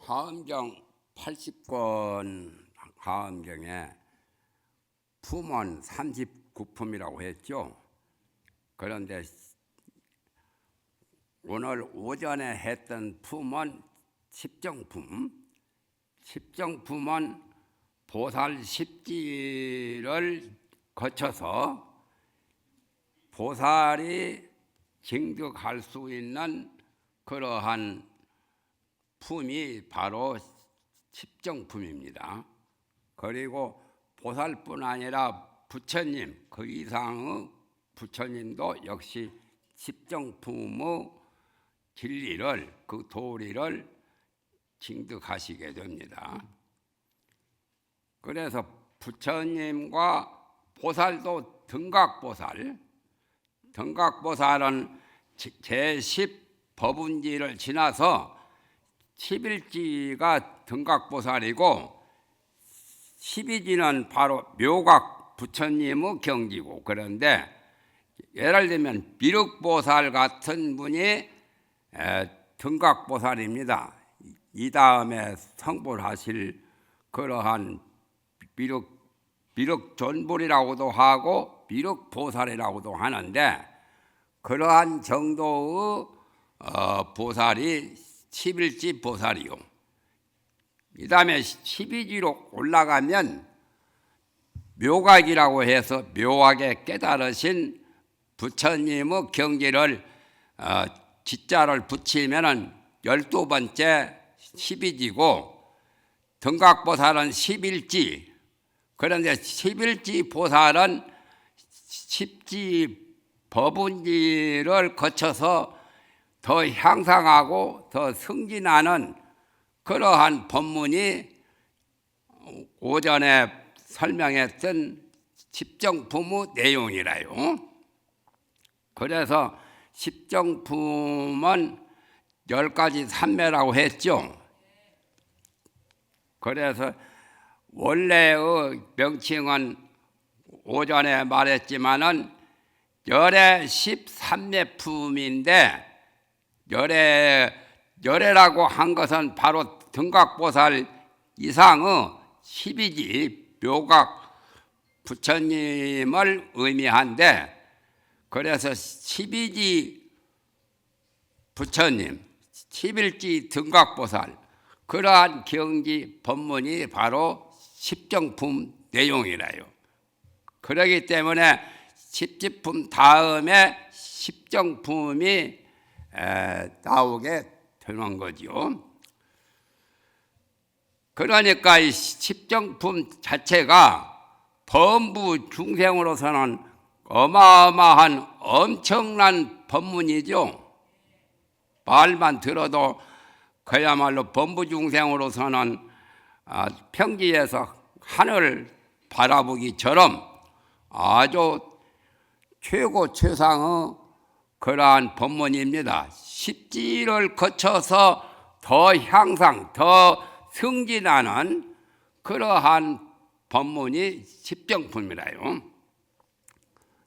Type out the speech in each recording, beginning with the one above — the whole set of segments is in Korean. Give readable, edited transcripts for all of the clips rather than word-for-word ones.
하엄경 80권 하엄경에 품은 39품이라고 했죠. 그런데 오늘 오전에 했던 품은 십정품. 십정품은 보살 십지를 거쳐서 보살이 징득할 수 있는 그러한 품이 바로 십정품입니다. 그리고 보살뿐 아니라 부처님, 그 이상의 부처님도 역시 십정품의 진리를, 그 도리를 징득하시게 됩니다. 그래서 부처님과 보살도 등각보살, 등각보살은 제10법운지를 지나서 11지가 등각보살이고 12지는 바로 묘각 부처님의 경지고, 그런데 예를 들면 미륵보살 같은 분이 등각보살입니다. 이 다음에 성불하실 그러한 미륵존불이라고도 하고 미륵보살이라고도 하는데, 그러한 정도의 보살이 11지 보살이요. 이 다음에 12지로 올라가면 묘각이라고 해서 묘하게 깨달으신 부처님의 경지를 지자를 붙이면 12번째 12지고, 등각보살은 11지. 그런데 11지 보살은 10지 법운지를 거쳐서 더 향상하고 더 승진하는 그러한 법문이 오전에 설명했던 십정품의 내용이라요. 그래서 십정품은 10가지 삼매라고 했죠. 그래서 원래의 명칭은 오전에 말했지만은 열의 13매품인데, 열애라고 한 것은 바로 등각보살 이상의 12지 묘각 부처님을 의미한데, 그래서 12지 부처님, 11지 등각보살, 그러한 경지 법문이 바로 십정품 내용이라요. 그렇기 때문에 십지품 다음에 십정품이 나오게 되는 거죠. 그러니까 이 십정품 자체가 범부 중생으로서는 어마어마한 엄청난 법문이죠. 말만 들어도 그야말로 범부 중생으로서는 평지에서 하늘을 바라보기처럼 아주 최고 최상의 그러한 법문입니다. 십지를 거쳐서 더 향상, 더 승진하는 그러한 법문이 십정품이라요.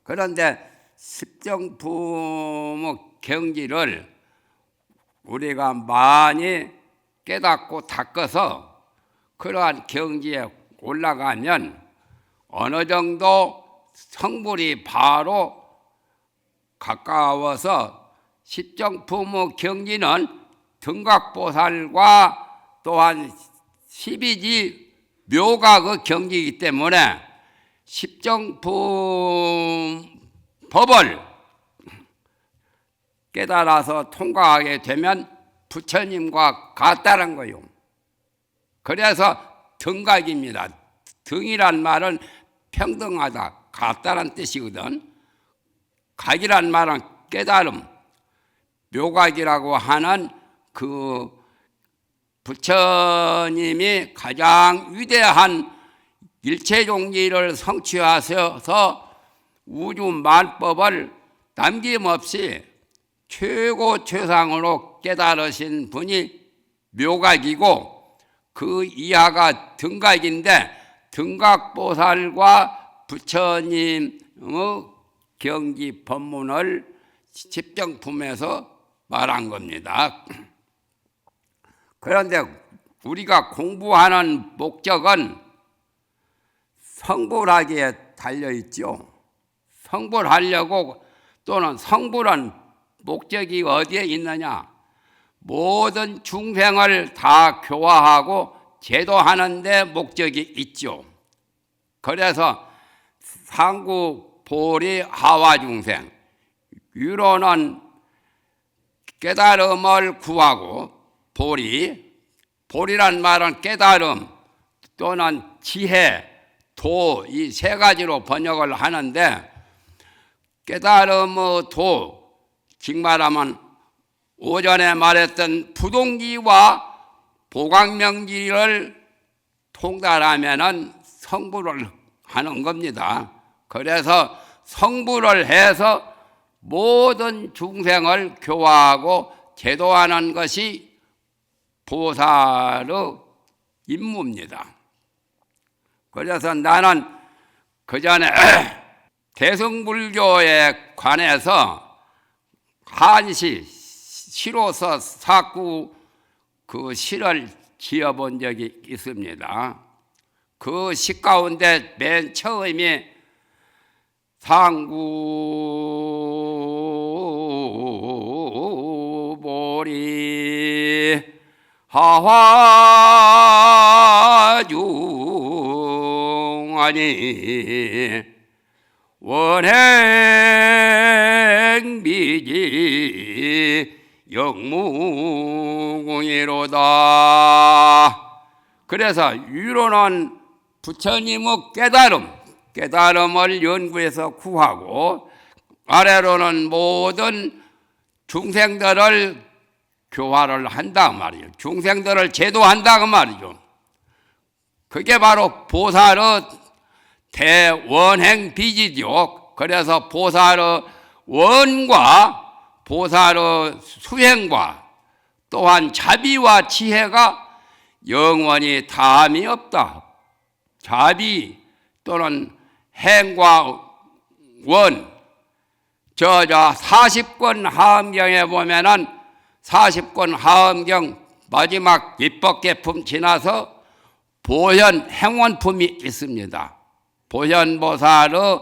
그런데 십정품의 경지를 우리가 많이 깨닫고 닦아서 그러한 경지에 올라가면 어느 정도 성불이 바로 가까워서 십정품의 경지는 등각보살과 또한 12지 묘각의 경지이기 때문에 십정품 법을 깨달아서 통과하게 되면 부처님과 같다는 거요. 그래서 등각입니다. 등이란 말은 평등하다, 같다는 뜻이거든. 각이란 말은 깨달음, 묘각이라고 하는 그 부처님이 가장 위대한 일체종지를 성취하셔서 우주 만법을 남김없이 최고 최상으로 깨달으신 분이 묘각이고, 그 이하가 등각인데, 등각보살과 부처님의 경지 법문을 십정품에서 말한 겁니다. 그런데 우리가 공부하는 목적은 성불하기에 달려있죠. 성불하려고 또는 성불한 목적이 어디에 있느냐? 모든 중생을 다 교화하고 제도하는 데 목적이 있죠. 그래서 상구, 보리, 하와 중생, 유로는 깨달음을 구하고 보리란 말은 깨달음 또는 지혜, 도 이 세 가지로 번역을 하는데 깨달음의 도, 즉 말하면 오전에 말했던 부동기와 보광명기를 통달하면은 성불을 하는 겁니다. 그래서 성불을 해서 모든 중생을 교화하고 제도하는 것이 보살의 임무입니다. 그래서 나는 그 전에 대승불교에 관해서 시로서 사구 그 시를 지어본 적이 있습니다. 그 시 가운데 맨 처음이 상구 보리 하화중하니 원행비지 영무공이로다. 그래서 유로는 부처님의 깨달음을 연구해서 구하고, 아래로는 모든 중생들을 교화를 한다 말이죠. 중생들을 제도한다 그 말이죠. 그게 바로 보살의 대원행비지죠. 그래서 보살의 원과 보살의 수행과 또한 자비와 지혜가 영원히 다함이 없다. 자비 또는 행과 원, 저 40권 하엄경에 보면은 40권 하엄경 마지막 입법계품 지나서 보현 행원품이 있습니다. 보현보살의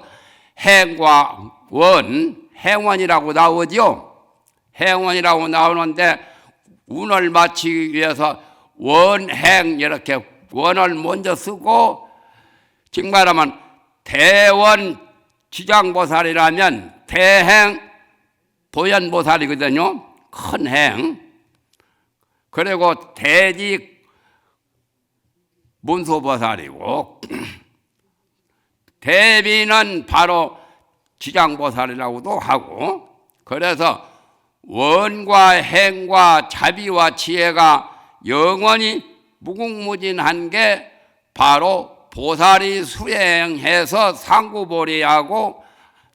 행과 원, 행원이라고 나오죠. 행원이라고 나오는데 운을 맞추기 위해서 원행 이렇게 원을 먼저 쓰고, 즉 말하면 대원 지장보살이라면 대행 보현보살이거든요. 큰 행. 그리고 대직 문소보살이고 대비는 바로 지장보살이라고도 하고, 그래서 원과 행과 자비와 지혜가 영원히 무궁무진한 게 바로 보살이 수행해서 상구보리하고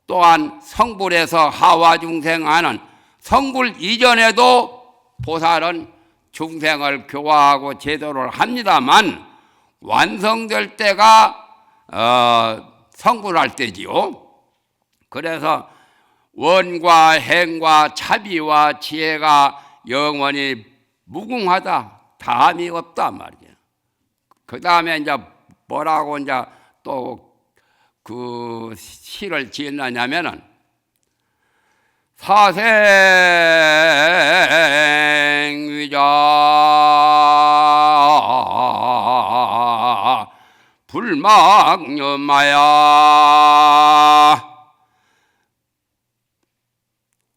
또한 성불에서 하와중생하는, 성불 이전에도 보살은 중생을 교화하고 제도를 합니다만 완성될 때가 성불할 때지요. 그래서 원과 행과 자비와 지혜가 영원히 무궁하다, 다함이 없다 말이에요. 그 다음에 이제 뭐라고 이제 또 그 시를 지었느냐면은 사생위자 불망념하야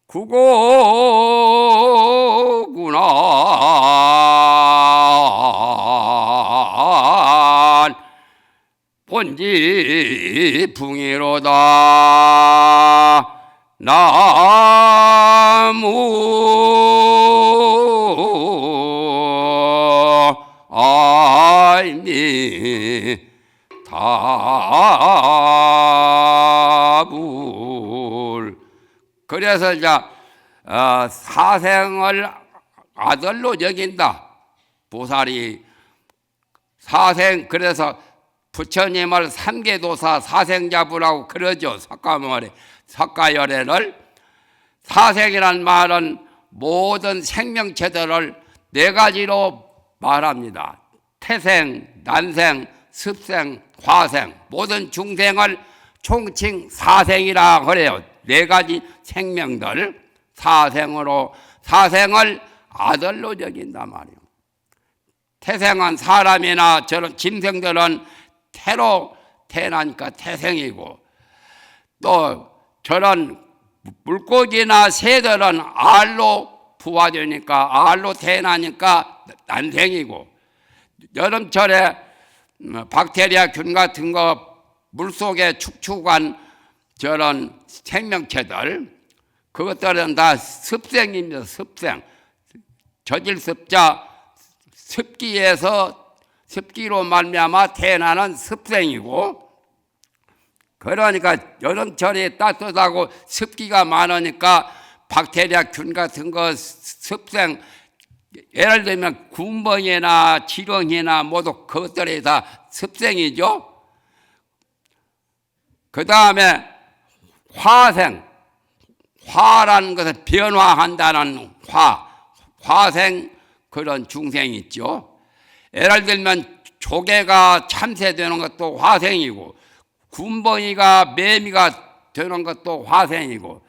구고구나 본지 붕이로다 나무 아이니 다불. 그래서 이제 사생을 아들로 여긴다. 보살이 사생, 그래서 부처님을 삼계도사 사생자부라고 그러죠. 석가열애를. 사생이란 말은 모든 생명체들을 네 가지로 말합니다. 태생, 난생, 습생, 화생 모든 중생을 총칭 사생이라 그래요. 네 가지 생명들 사생으로 사생을 아들로 여긴단 말이에요. 태생은 사람이나 저런 짐승들은 태로 태어나니까 태생이고 또 저런 물고기나 새들은 알로 부화되니까 알로 태어나니까 난생이고 여름철에 박테리아 균 같은 거 물속에 축축한 저런 생명체들 그것들은 다 습생입니다. 습생. 저질습자 습기에서 습기로 말미암아 태어나는 습생이고 그러니까 여름철이 따뜻하고 습기가 많으니까 박테리아 균 같은 거 습생 예를 들면 군번이나 지렁이나 모두 그것들이 다 습생이죠. 그 다음에 화생, 화라는 것은 변화한다는 화생 그런 중생이 있죠. 예를 들면 조개가 참새되는 것도 화생이고 군번이가 매미가 되는 것도 화생이고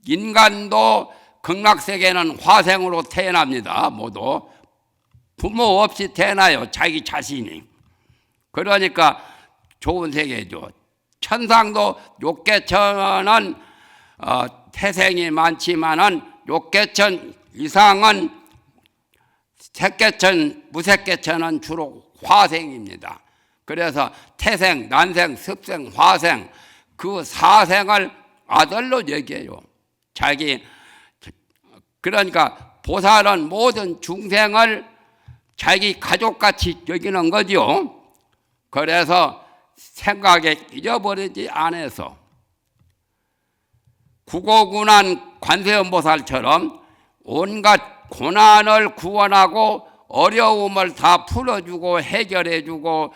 인간도 극락세계는 화생으로 태어납니다. 모두 부모 없이 태어나요. 자기 자신이. 그러니까 좋은 세계죠. 천상도 욕계천은 태생이 많지만은 욕계천 이상은 색계천, 무색계천은 주로 화생입니다. 그래서 태생, 난생, 습생, 화생 그 사생을 아들로 여겨요. 자기 그러니까 보살은 모든 중생을 자기 가족같이 여기는 거죠. 그래서 생각에 잊어버리지 않아서 구고군한 관세음보살처럼 온갖 고난을 구원하고 어려움을 다 풀어주고 해결해주고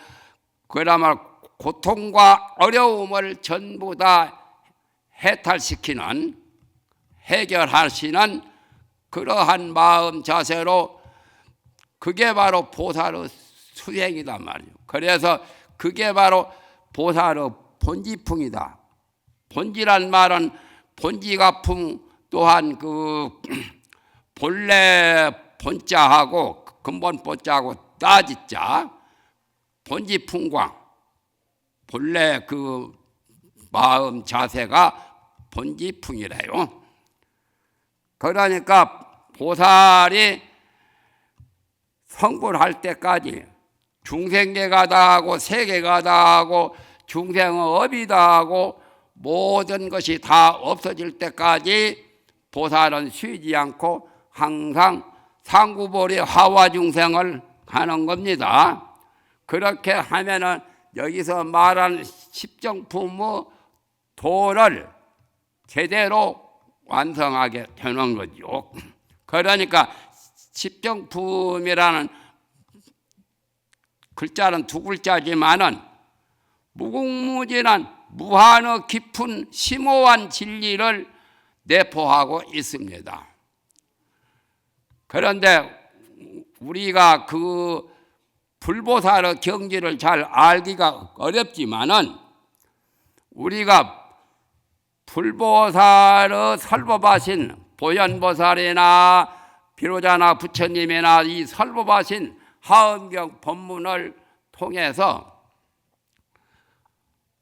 그야말로 고통과 어려움을 전부 다 해탈시키는 해결하시는 그러한 마음 자세로 그게 바로 보살의 수행이란 말이에요. 그래서 그게 바로 보살의 본지풍이다. 본지란 말은 본지가풍 또한 그 본래 본자하고 근본 본자하고 따지자 본지풍광 본래 그 마음 자세가 본지풍이래요. 그러니까 보살이 성불할 때까지 중생계가 다하고 세계가 다하고 중생의 업이 다하고 모든 것이 다 없어질 때까지 보살은 쉬지 않고 항상 상구보리 하와 중생을 하는 겁니다. 그렇게 하면은 여기서 말하는 십정품의 도를 제대로 완성하게 되는 거죠. 그러니까 십정품이라는 글자는 두 글자지만은 무궁무진한 무한의 깊은 심오한 진리를 내포하고 있습니다. 그런데 우리가 그 불보살의 경지를 잘 알기가 어렵지만은 우리가 불보살의 설법하신 보현보살이나 비로자나 부처님이나 이 설법하신 하엄경 법문을 통해서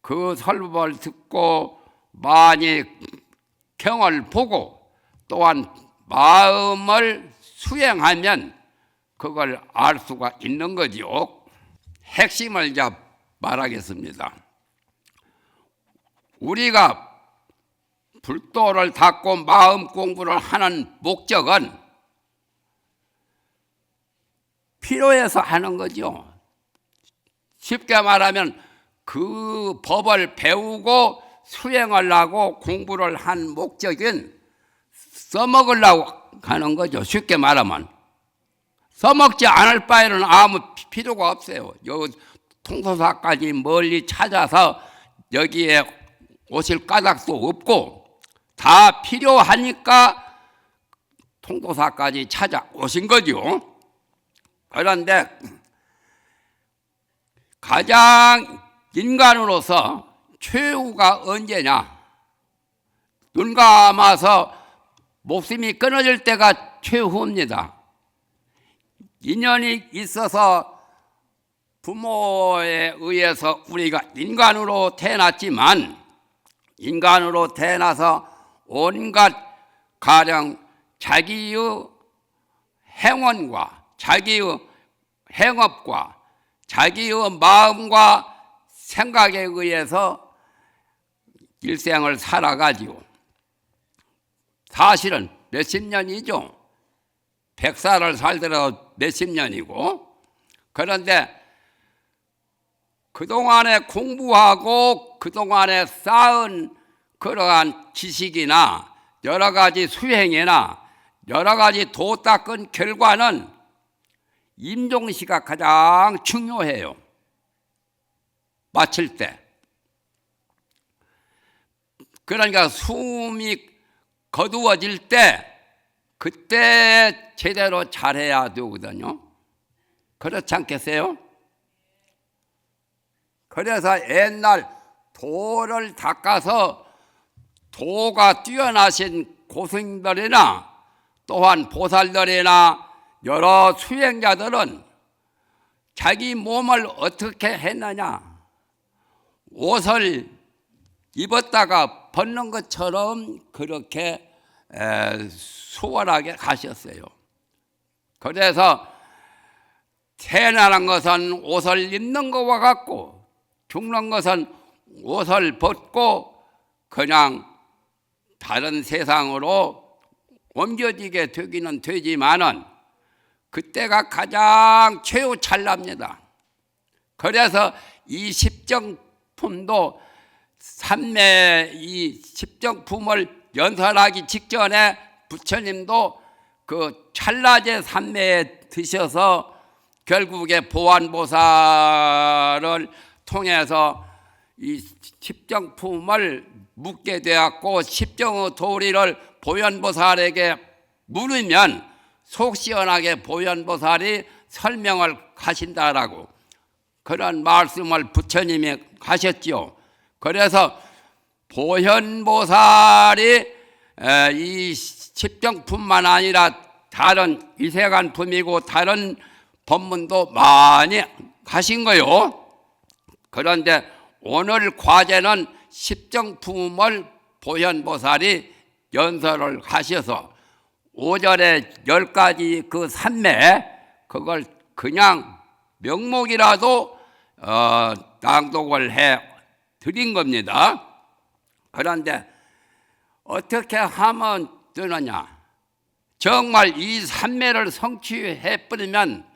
그 설법을 듣고 많이 경을 보고 또한 마음을 수행하면 그걸 알 수가 있는 거죠. 핵심을 이제 말하겠습니다. 우리가 불도를 닦고 마음 공부를 하는 목적은 필요해서 하는 거죠. 쉽게 말하면 그 법을 배우고 수행을 하고 공부를 한 목적은 써먹으려고 하는 거죠. 쉽게 말하면 써먹지 않을 바에는 아무 필요가 없어요. 요 통도사까지 멀리 찾아서 여기에 오실 까닭도 없고 다 필요하니까 통도사까지 찾아오신 거죠. 그런데 가장 인간으로서 최후가 언제냐? 눈 감아서 목숨이 끊어질 때가 최후입니다. 인연이 있어서 부모에 의해서 우리가 인간으로 태어났지만, 인간으로 태어나서 온갖 가령 자기의 행원과 자기의 행업과 자기의 마음과 생각에 의해서 일생을 살아가지요. 사실은 몇십 년이죠. 100살을 살더라도 몇십 년이고, 그런데 그동안에 공부하고 그동안에 쌓은 그러한 지식이나 여러 가지 수행이나 여러 가지 도 닦은 결과는 임종시가 가장 중요해요. 마칠 때. 그러니까 숨이 거두어질 때 그때 제대로 잘해야 되거든요. 그렇지 않겠어요? 그래서 옛날 도를 닦아서 도가 뛰어나신 고승들이나 또한 보살들이나 여러 수행자들은 자기 몸을 어떻게 했느냐? 옷을 입었다가 벗는 것처럼 그렇게 수월하게 가셨어요. 그래서 태어나는 것은 옷을 입는 것과 같고 죽는 것은 옷을 벗고 그냥 다른 세상으로 옮겨지게 되기는 되지만은 그때가 가장 최후 찰나입니다. 그래서 이 십정품도 삼매 이 십정품을 연설하기 직전에 부처님도 그 찰나제 삼매에 드셔서 결국에 보안보살을 통해서 이 십정품을 묻게 되었고, 십정의 도리를 보현보살에게 물으면 속 시원하게 보현보살이 설명을 하신다라고 그런 말씀을 부처님이 하셨죠. 그래서 보현보살이 이 십정품만 아니라 다른 이세간품이고 다른 법문도 많이 하신 거요. 그런데 오늘 과제는 십정품을 보현보살이 연설을 하셔서 5절에 10가지 그 삼매 그걸 그냥 명목이라도 낭독을 해 드린 겁니다. 그런데 어떻게 하면 되느냐? 정말 이 삼매를 성취해 버리면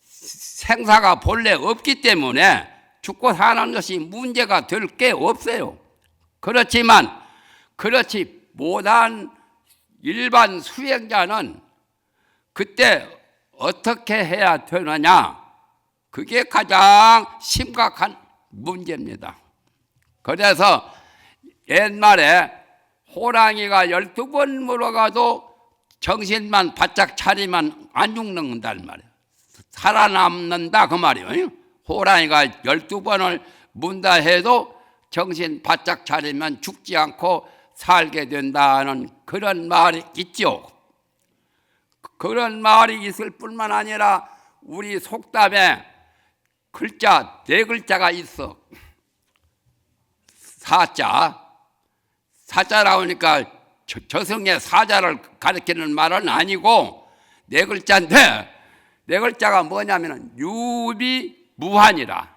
생사가 본래 없기 때문에 죽고 사는 것이 문제가 될 게 없어요. 그렇지만 그렇지 못한 일반 수행자는 그때 어떻게 해야 되느냐? 그게 가장 심각한 문제입니다. 그래서 옛말에 호랑이가 12번 물어가도 정신만 바짝 차리면 안 죽는단 말이에요. 살아남는다 그 말이에요. 호랑이가 12번을 문다 해도 정신 바짝 차리면 죽지 않고 살게 된다는 그런 말이 있죠. 그런 말이 있을 뿐만 아니라 우리 속담에 글자 4글자가 있어. 사자라고 하니까 저승의 사자를 가리키는 말은 아니고 4글자인데 4글자가 뭐냐면 유비무환이라,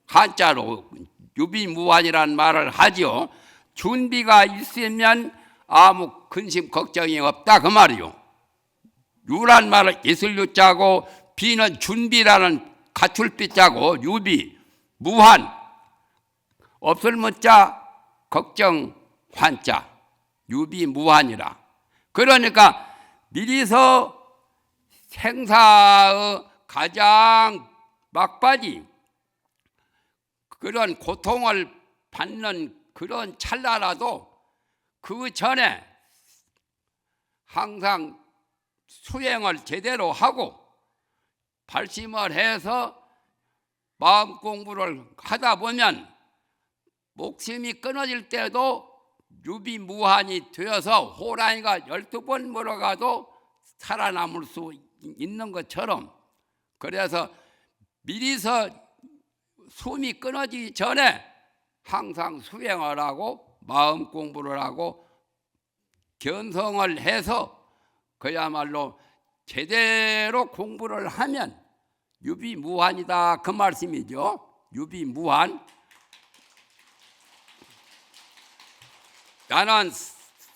한자로 유비무환이라는 말을 하죠. 준비가 있으면 아무 근심 걱정이 없다 그 말이요. 유란 말은 있을 유자고 비는 준비라는 갖출비자고 유비, 무환 없을 문자 걱정 환자 유비무환이라. 그러니까 미리서 생사의 가장 막바지 그런 고통을 받는 그런 찰나라도 그 전에 항상 수행을 제대로 하고 발심을 해서 마음 공부를 하다 보면 목숨이 끊어질 때도 유비무환이 되어서 호랑이가 12번 물어가도 살아남을 수 있는 것처럼, 그래서 미리서 숨이 끊어지기 전에 항상 수행을 하고 마음 공부를 하고 견성을 해서 그야말로 제대로 공부를 하면 유비무환이다, 그 말씀이죠. 유비무환. 나는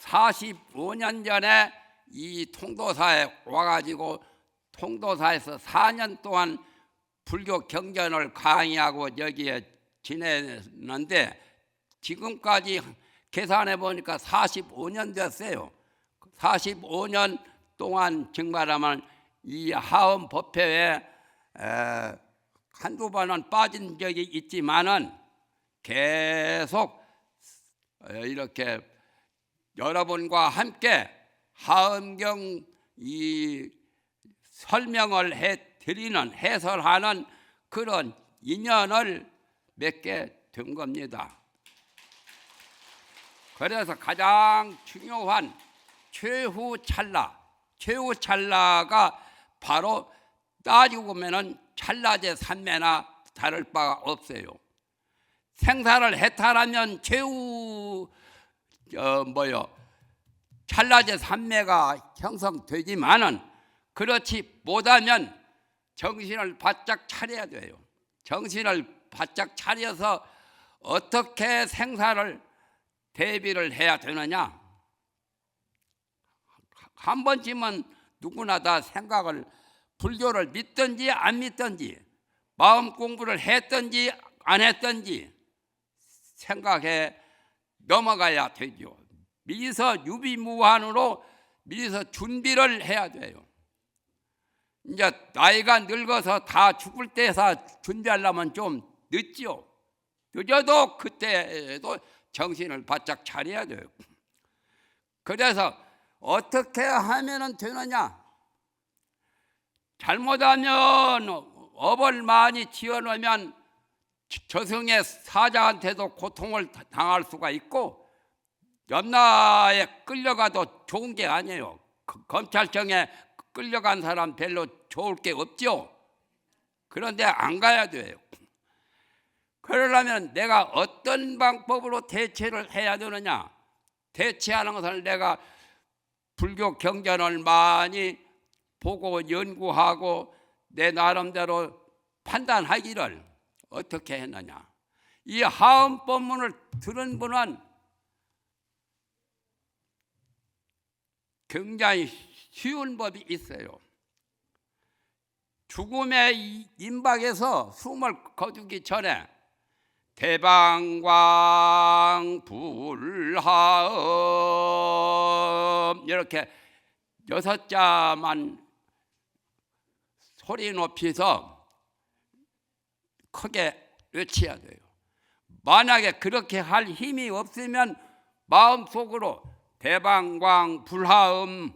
45년 전에 이 통도사에 와가지고 통도사에서 4년 동안 불교 경전을 강의하고 여기에 지냈는데 지금까지 계산해 보니까 45년 됐어요. 45년 동안 정말하면 이 하원 법회에 한두 번은 빠진 적이 있지만은 계속 이렇게 여러분과 함께 하엄경 이 설명을 해드리는, 해설하는 그런 인연을 맺게 된 겁니다. 그래서 가장 중요한 최후 찰나가 바로 따지고 보면은 찰나제 삼매나 다를 바가 없어요. 생사를 해탈하면 최후 찰나제 삼매가 형성되지만은 그렇지 못하면 정신을 바짝 차려야 돼요. 정신을 바짝 차려서 어떻게 생사를 대비를 해야 되느냐? 한 번쯤은 누구나 다 생각을, 불교를 믿든지 안 믿든지 마음 공부를 했든지 안 했든지 생각해 넘어가야 되죠. 미리서 유비무환으로 미리서 준비를 해야 돼요. 이제 나이가 늙어서 다 죽을 때서 준비하려면 좀 늦죠. 늦어도 그때도 정신을 바짝 차려야 돼요. 그래서 어떻게 하면 되느냐? 잘못하면 업을 많이 지어놓으면 저승의 사자한테도 고통을 당할 수가 있고 염라에 끌려가도 좋은 게 아니에요. 검찰청에 끌려간 사람 별로 좋을 게 없죠. 그런데 안 가야 돼요. 그러려면 내가 어떤 방법으로 대처를 해야 되느냐? 대처하는 것을 내가 불교 경전을 많이 보고 연구하고 내 나름대로 판단하기를 어떻게 했느냐? 이 하엄법문을 들은 분은 굉장히 쉬운 법이 있어요. 죽음의 임박에서 숨을 거두기 전에 대방광 불하음 이렇게 6자만 소리 높이서 크게 외쳐야 돼요. 만약에 그렇게 할 힘이 없으면 마음속으로 대방광 불하음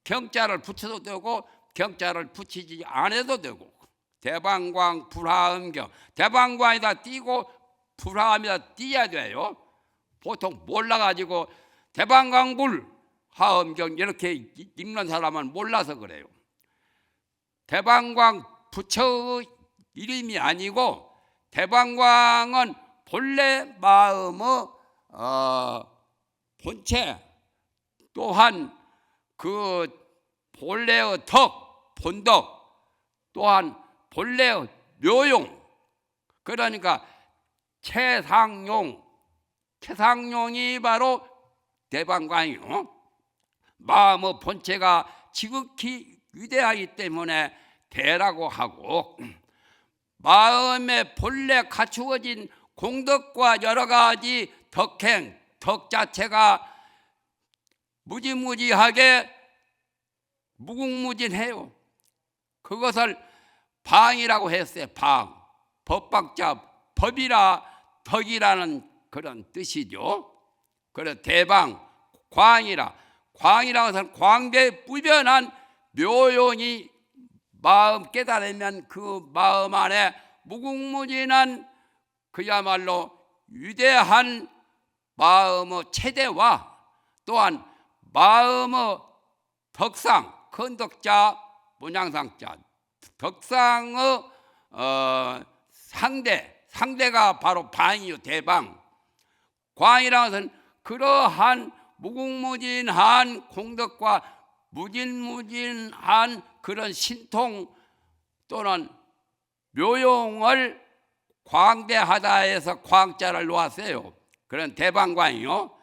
경자를 붙여도 되고 경자를 붙이지 않아도 되고 대방광 불하음경, 대방광에다 띄고 불하음에다 띄어야 돼요. 보통 몰라가지고 대방광불 하음경 이렇게 읽는 사람은 몰라서 그래요. 대방광 부처의 이름이 아니고 대방광은 본래 마음의 본체, 또한 그 본래의 덕, 본덕, 또한 본래의 묘용, 그러니까 최상용이 바로 대방광이요. 마음의 본체가 지극히 위대하기 때문에 대라고 하고, 마음의 본래 갖추어진 공덕과 여러 가지 덕행, 덕 자체가 무지무지하게 무궁무진해요. 그것을 방이라고 했어요. 방, 법박자, 법이라 덕이라는 그런 뜻이죠. 그래서 대방, 광이라고 해서 광대무변한 묘용이 마음 깨달으면 그 마음 안에 무궁무진한 그야말로 위대한 마음의 체대와 또한 마음의 덕상, 건덕자, 문양상자, 덕상의 상대가 바로 방이요, 대방. 광이라는 것은 그러한 무궁무진한 공덕과 무진무진한 그런 신통 또는 묘용을 광대하다 해서 광자를 놓았어요. 그런 대방광이요.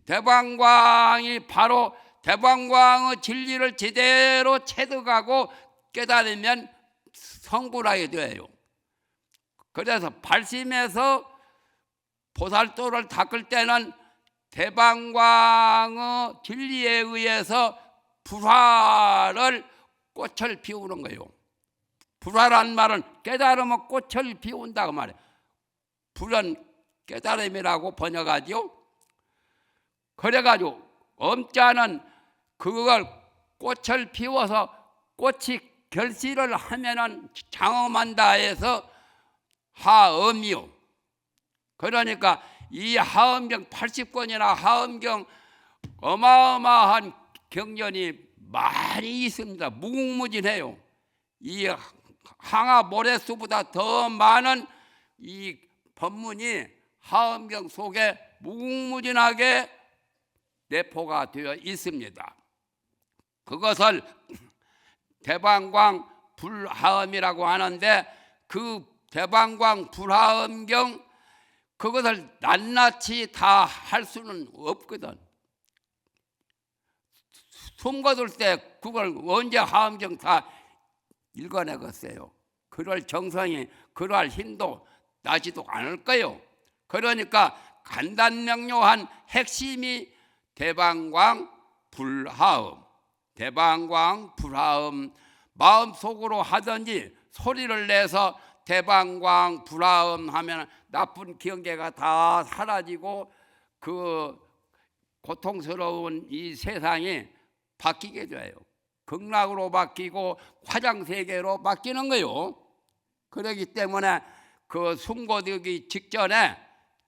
대방광이 바로 대방광의 진리를 제대로 체득하고 깨달으면 성불하게 돼요. 그래서 발심해서 보살도를 닦을 때는 대방광의 진리에 의해서 불화를 꽃을 피우는 거예요. 불화란 말은 깨달으면 꽃을 피운다고 말해요. 불은 깨달음이라고 번역하죠. 그래가지고 엄자는 그걸 꽃을 피워서 꽃이 결실을 하면은 장엄한다 해서 하엄이요. 그러니까 이 하엄경 80권이나 하엄경 어마어마한 경전이 많이 있습니다. 무궁무진해요. 이 항아 모래수보다 더 많은 이 법문이 하엄경 속에 무궁무진하게 내포가 되어 있습니다. 그것을 대방광 불하엄이라고 하는데 그 대방광 불하엄경 그것을 낱낱이 다 할 수는 없거든. 숨 거둘 때 그걸 언제 하엄경 다 읽어내겠어요. 그럴 정성이 그럴 힘도 나지도 않을 거요. 그러니까 간단명료한 핵심이 대방광 불하음. 대방광 불하음 마음속으로 하든지 소리를 내서 대방광 불하음 하면 나쁜 경계가 다 사라지고 그 고통스러운 이 세상이 바뀌게 돼요. 극락으로 바뀌고 화장세계로 바뀌는 거요. 그렇기 때문에 그 숨고르기 직전에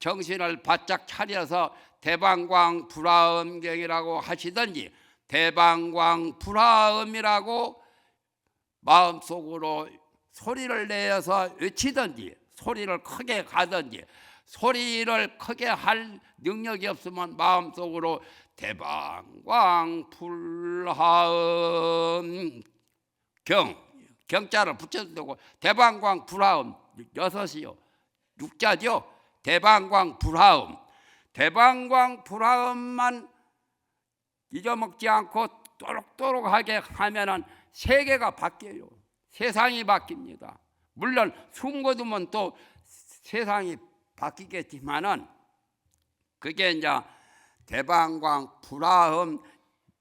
정신을 바짝 차려서 대방광 불하음경이라고 하시든지 대방광 불하음이라고 마음속으로 소리를 내어서 외치든지 소리를 크게 가든지 소리를 크게 할 능력이 없으면 마음속으로 대방광 불하음 경자를 붙여도 되고 대방광 불하음 6이요. 6자죠. 대방광 불하음. 대방광 불하음만 잊어먹지 않고 또록또록하게 하면은 세계가 바뀌어요. 세상이 바뀝니다. 물론 숨 거두면 또 세상이 바뀌겠지만은 그게 이제 대방광 불하음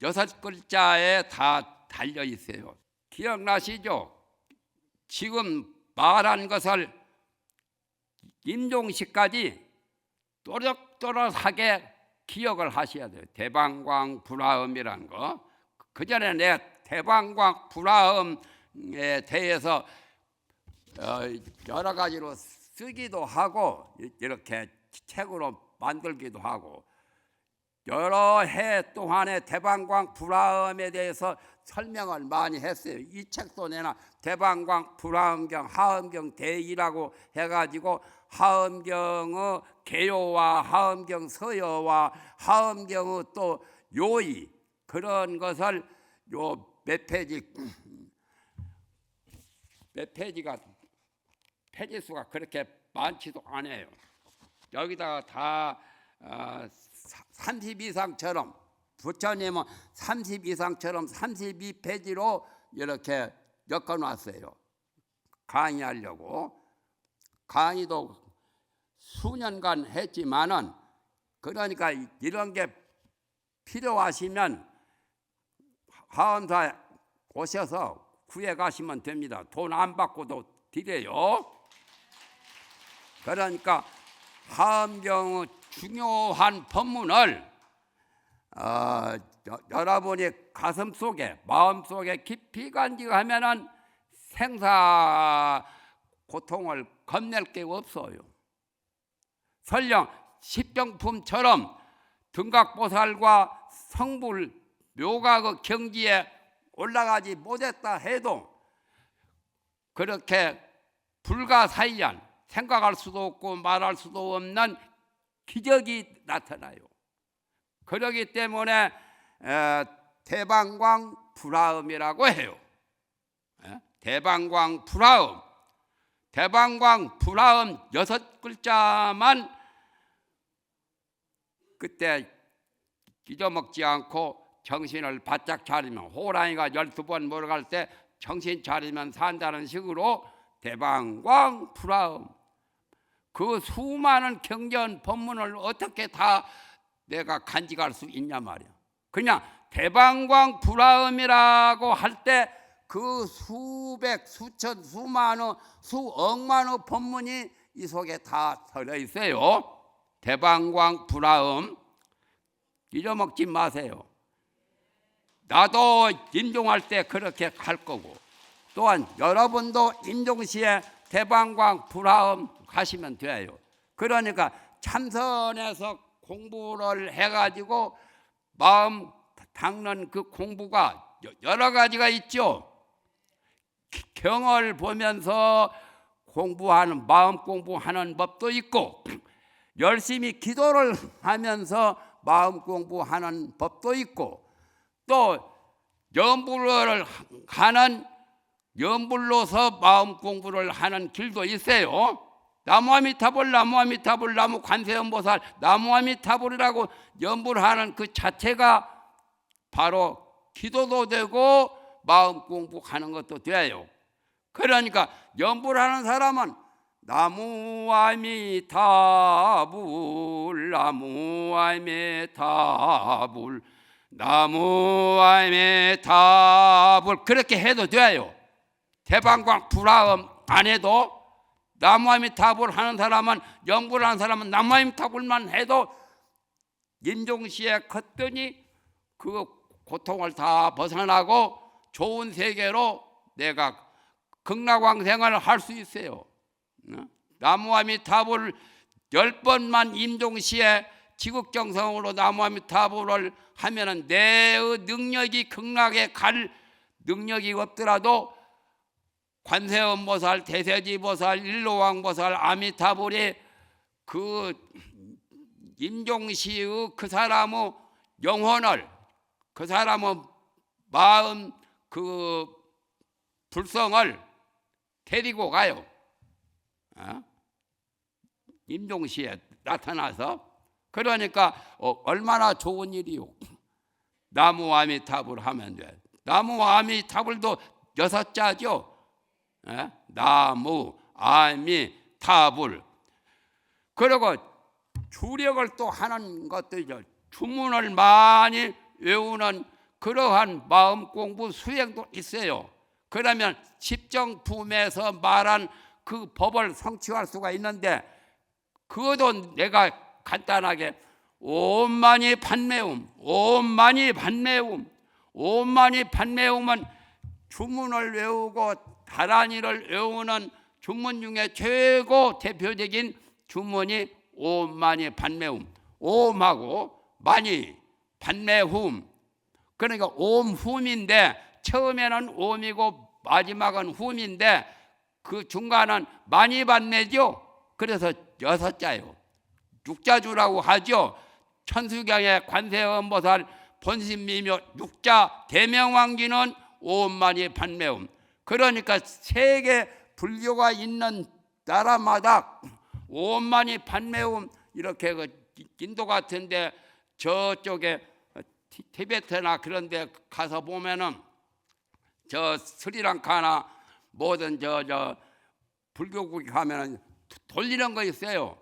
6글자에 다 달려 있어요. 기억나시죠? 지금 말한 것을 임종식까지 또렷또렷하게 기억을 하셔야 돼요. 대방광 불하음이라는 거. 그 전에 내가 대방광 불하음에 대해서 여러 가지로 쓰기도 하고 이렇게 책으로 만들기도 하고 여러 해 동안에 대방광 불하음에 대해서 설명을 많이 했어요. 이 책도 내나 대방광 불하음경 하엄경 대이라고 해가지고 하엄경의 개요와 하엄경 서여와 하엄경의 또 요의 그런 것을 요 몇 페이지가 페이지 수가 그렇게 많지도 않아요. 여기다가 다 30 이상처럼 부처님은 30 이상처럼 32페이지로 이렇게 엮어놨어요. 강의하려고. 강의도 수년간 했지만은 그러니까 이런 게 필요하시면 하엄사 오셔서 구해 가시면 됩니다. 돈 안 받고도 드려요. 그러니까 하엄경의 중요한 법문을 여러분이 가슴 속에 마음 속에 깊이 간직하면은 생사 고통을 겁낼 게 없어요. 설령 십정품처럼 등각보살과 성불 묘각의 경지에 올라가지 못했다 해도 그렇게 불가사의한 생각할 수도 없고 말할 수도 없는 기적이 나타나요. 그러기 때문에 대방광 불화음이라고 해요. 대방광 불화음. 대방광 불화음 6글자만 그때 잊어먹지 않고 정신을 바짝 차리면, 호랑이가 12번 몰아갈 때 정신 차리면 산다는 식으로 대방광 불화음. 그 수많은 경전 법문을 어떻게 다 내가 간직할 수 있냐 말이야. 그냥 대방광 불화음이라고 할 때 그 수백, 수천, 수만의, 수억만의 법문이 이 속에 다 들어 있어요. 대방광 불화음 잊어먹지 마세요. 나도 임종할 때 그렇게 할 거고, 또한 여러분도 임종시에 대방광 불화음 가시면 돼요. 그러니까 참선해서 공부를 해가지고 마음 닦는 그 공부가 여러 가지가 있죠. 경을 보면서 공부하는, 마음 공부하는 법도 있고, 열심히 기도를 하면서 마음 공부하는 법도 있고, 또 염불을 하는, 염불로서 마음 공부를 하는 길도 있어요. 나무아미타불, 나무아미타불, 나무 관세음보살, 나무아미타불이라고 염불하는 그 자체가 바로 기도도 되고 마음 공부하는 것도 돼요. 그러니까 염불하는 사람은 나무아미타불, 나무아미타불, 나무아미타불 그렇게 해도 돼요. 대방광 불화음 안 해도, 나무아미타불 하는 사람은, 염불하는 사람은 나무아미타불만 해도 임종시에 컸더니 그 고통을 다 벗어나고 좋은 세계로 내가 극락왕생을 할 수 있어요. 나무아미타불 10번만 임종시에 지극정성으로 나무아미타불을 하면은 내의 능력이 극락에 갈 능력이 없더라도 관세음보살, 대세지보살, 일로왕보살, 아미타불이 그 임종시의 그 사람의 영혼을, 그 사람의 마음 그 불성을 데리고 가요. 임종시에 나타나서. 그러니까 얼마나 좋은 일이요. 나무아미타불 하면 돼. 나무아미타불도 6자죠. 나무아미타불. 그리고 주력을 또 하는 것들이죠. 주문을 많이 외우는 그러한 마음 공부 수행도 있어요. 그러면 십정품에서 말한 그 법을 성취할 수가 있는데, 그것도 내가 간단하게 오만이 판매움, 오만이 판매움, 오만이 판매움은 주문을 외우고 다란이를 외우는 주문 중에 최고 대표적인 주문이 오만이 판매움. 옴하고 만이 판매움. 그러니까 옴훔인데 처음에는 옴이고 마지막은 훔인데 그 중간은 많이 판매죠. 그래서 6자요. 6자주라고 하죠. 천수경의 관세음보살 본심미묘 6자 대명왕기는 옴만이 판매움. 그러니까 세계 불교가 있는 나라마다 옴만이 판매움, 이렇게 그 인도 같은데 저쪽에 티베트나 그런 데 가서 보면은 저 스리랑카나 모든 저 불교국에 가면은 돌리는 거 있어요.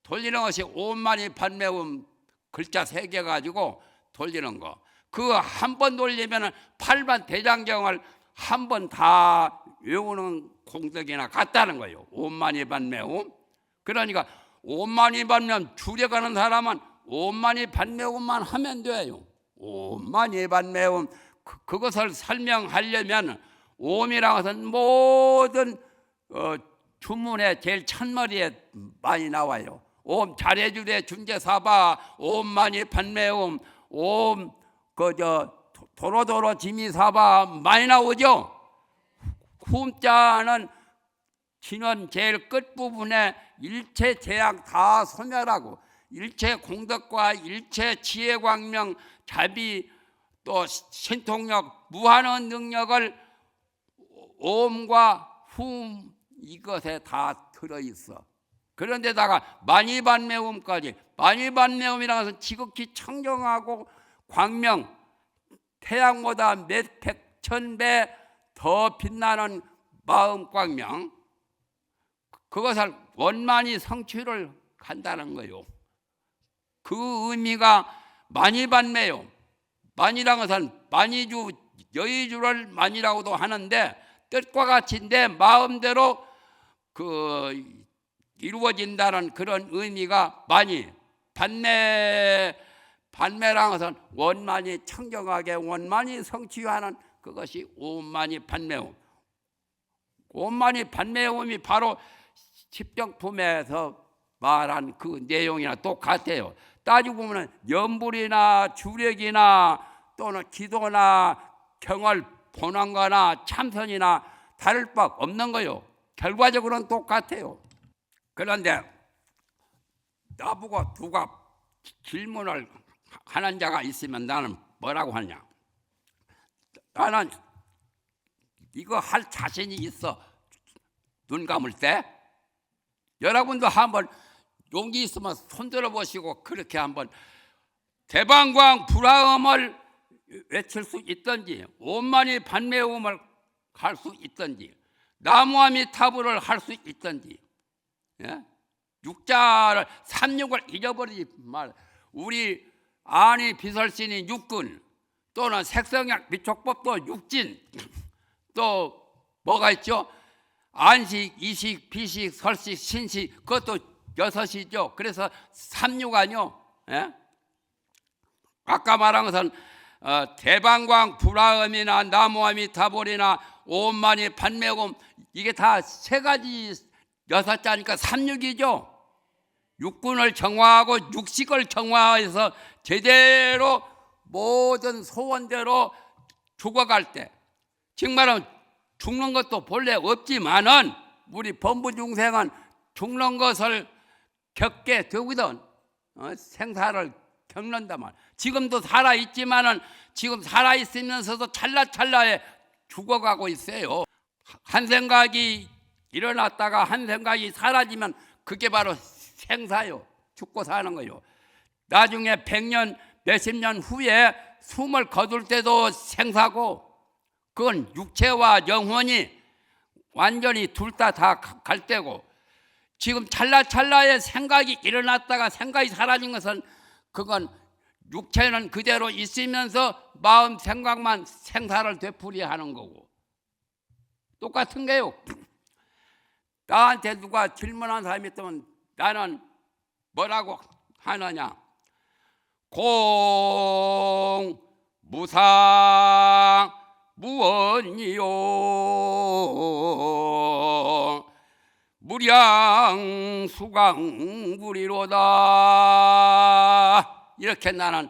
돌리는 것이 오만이 판매음 글자 3개 가지고 돌리는 거. 그 한 번 돌리면은 8만 대장경을 한 번 다 외우는 공덕이나 같다는 거예요. 오만이 판매음. 그러니까 오만이 판매음 주력하는 사람은 오만이 판매음만 하면 돼요. 오만이 판매음. 그것을 설명하려면 옴이라는 것은 모든 주문에 제일 첫머리에 많이 나와요. 옴 잘해주래 준재사바, 옴 많이 판매옴, 옴 도로도로 지미사바 많이 나오죠. 훔자는 진원 제일 끝부분에 일체 재앙 다 소멸하고 일체 공덕과 일체 지혜광명 자비 또 신통력 무한한 능력을 옴과 훔 이것에 다 들어있어. 그런데다가 만이반매음까지, 만이반매음이라는 것은 지극히 청정하고 광명 태양보다 몇 백천 배 더 빛나는 마음 광명, 그것을 원만히 성취를 간다는 거요. 그 의미가 만이반매요. 만이라는 것은 만이주 여의주를 만이라고도 하는데 뜻과 같이 내 마음대로 이루어진다는 그런 의미가 만이. 반매라는 것은 원만히 청정하게 원만히 성취하는 그것이 오만이 반매움. 오만이 반매움이 바로 십정품에서 말한 그 내용이나 똑같아요. 따지고 보면 염불이나 주력이나 또는 기도나 경을 보는 거나 참선이나 다를 바 없는 거요. 결과적으로는 똑같아요. 그런데 나보고 누가 질문을 하는 자가 있으면 나는 뭐라고 하냐? 나는 이거 할 자신이 있어. 눈 감을 때 여러분도 한번 용기 있으면 손들어 보시고 그렇게 한번 대방광 불화음을 외칠 수 있든지 온만이 반매음을 할 수 있든지 나무아미타불을 할 수 있든지, 예? 육자를 삼육을 잊어버리지 말. 우리 안이 비설신이 육군, 또는 색성약 미촉법도 육진, 또 뭐가 있죠? 안식, 이식, 비식, 설식, 신식, 그것도 여섯이죠. 그래서 삼육 아니요. 예? 아까 말한 것은 대방광 불화음이나 나무아미타불이나 오만이 반매음, 이게 다 세 가지 여섯 자니까 삼육이죠. 육군을 정화하고 육식을 정화해서 제대로 모든 소원대로 죽어갈 때, 정말은 죽는 것도 본래 없지만은 우리 범부 중생은 죽는 것을 겪게 되거든. 생사를 겪는다만. 지금도 살아 있지만은 지금 살아 있으면서도 찰나찰나에 죽어가고 있어요. 한 생각이 일어났다가 한 생각이 사라지면 그게 바로 생사요. 죽고 사는 거요. 나중에 100년 몇십 년 후에 숨을 거둘 때도 생사고, 그건 육체와 영혼이 완전히 둘 다 갈 때고, 지금 찰나찰나에 생각이 일어났다가 생각이 사라진 것은 그건 육체는 그대로 있으면서 마음 생각만 생사를 되풀이하는 거고 똑같은 게요. 나한테 누가 질문한 사람이 있다면 나는 뭐라고 하느냐? 공 무상 무언이요 무량 수강구리로다. 이렇게 나는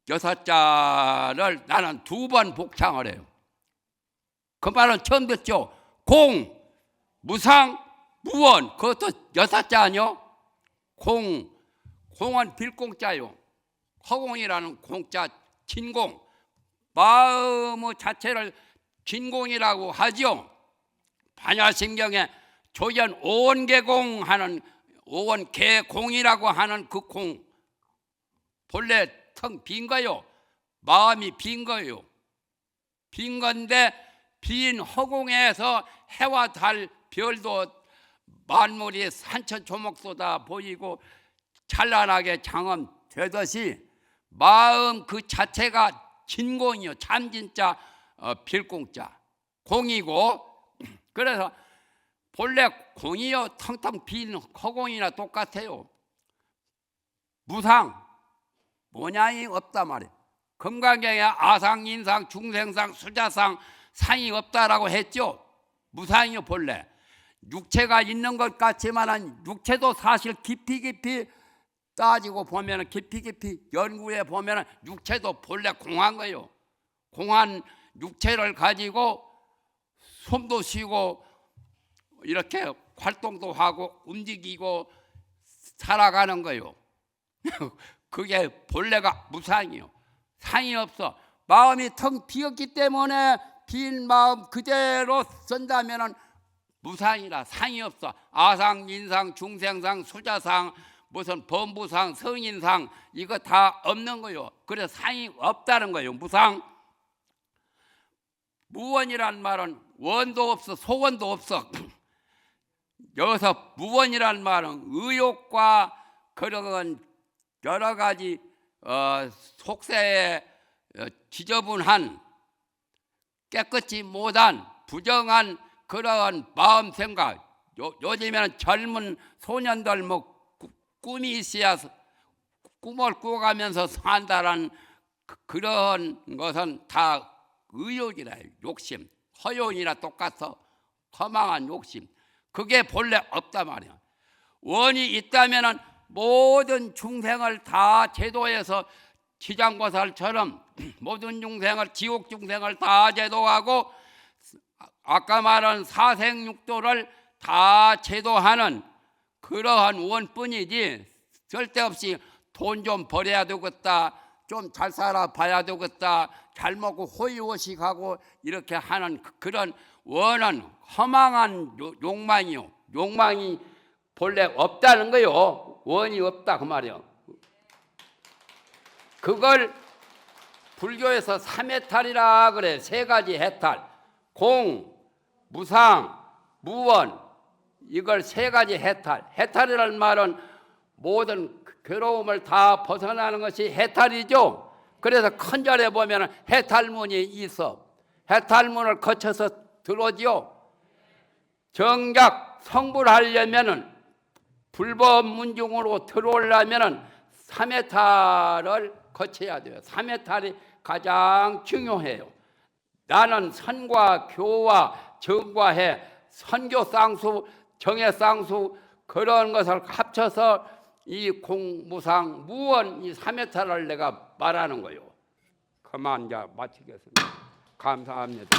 여섯 자를 나는 두 번 복창을 해요. 그 말은 처음 듣죠? 공, 무상, 무원, 그것도 여섯 자 아니요? 공은 빌공자요. 허공이라는 공자, 진공. 마음의 자체를 진공이라고 하죠. 반야심경에 조연 오원개공 하는 오원개공이라고 하는 그 공, 본래 텅 빈 거요. 마음이 빈 거요. 빈 건데 빈 허공에서 해와 달 별도 만물이 산천초목소다 보이고 찬란하게 장엄되듯이 마음 그 자체가 진공이요. 참진자 빌공자 공이고, 그래서 본래 공이요 텅텅 빈 허공이나 똑같아요. 무상 모양이 없단 말이에요. 금강경에 아상, 인상, 중생상, 수자상, 상이 없다라고 했죠. 무상이요 본래. 육체가 있는 것 같지만 육체도 사실 깊이 따지고 보면 깊이 연구해 보면 육체도 본래 공한 거예요. 공한 육체를 가지고 숨도 쉬고 이렇게 활동도 하고 움직이고 살아가는 거예요. 그게 본래가 무상이요. 상이 없어. 마음이 텅 비었기 때문에 빈 마음 그대로 쓴다면은 무상이라 상이 없어. 아상, 인상, 중생상, 수자상, 무슨 범부상, 성인상 이거 다 없는 거요. 그래서 상이 없다는 거예요. 무상. 무원이란 말은 원도 없어, 소원도 없어. 여기서 무원이란 말은 의욕과 그런 여러 가지 속세에 지저분한 깨끗이 못한 부정한 그런 마음 생각. 요즘에는 젊은 소년들 뭐 꿈이 있어야 꿈을 꾸어가면서 산다는 그런 것은 다 의욕이라 욕심. 허용이나 똑같아. 허망한 욕심. 그게 본래 없단 말이야. 원이 있다면은 모든 중생을 다 제도해서 지장보살처럼 모든 중생을 지옥 중생을 다 제도하고 아까 말한 사생육도를 다 제도하는 그러한 원뿐이지 쓸데없이 돈 좀 벌어야 되겠다, 좀 잘 살아봐야 되겠다, 잘 먹고 호의호식하고 이렇게 하는 그런 원은 허망한 욕망이요. 욕망이 본래 없다는 거요. 원이 없다 그 말이요. 그걸 불교에서 삼해탈이라 그래. 세 가지 해탈. 공, 무상, 무원. 이걸 세 가지 해탈. 해탈이라는 말은 모든 괴로움을 다 벗어나는 것이 해탈이죠. 그래서 큰 절에 보면 해탈문이 있어. 해탈문을 거쳐서 들어오지요. 정작 성불하려면은 불법 문중으로 들어오려면은 삼해탈을 거쳐야 돼요. 삼해탈이 가장 중요해요. 나는 선과 교와 정과해 선교쌍수, 정해쌍수 그런 것을 합쳐서 이 공무상 무원 이 삼해탈을 내가 말하는 거예요. 그만 이제 마치겠습니다. 감사합니다.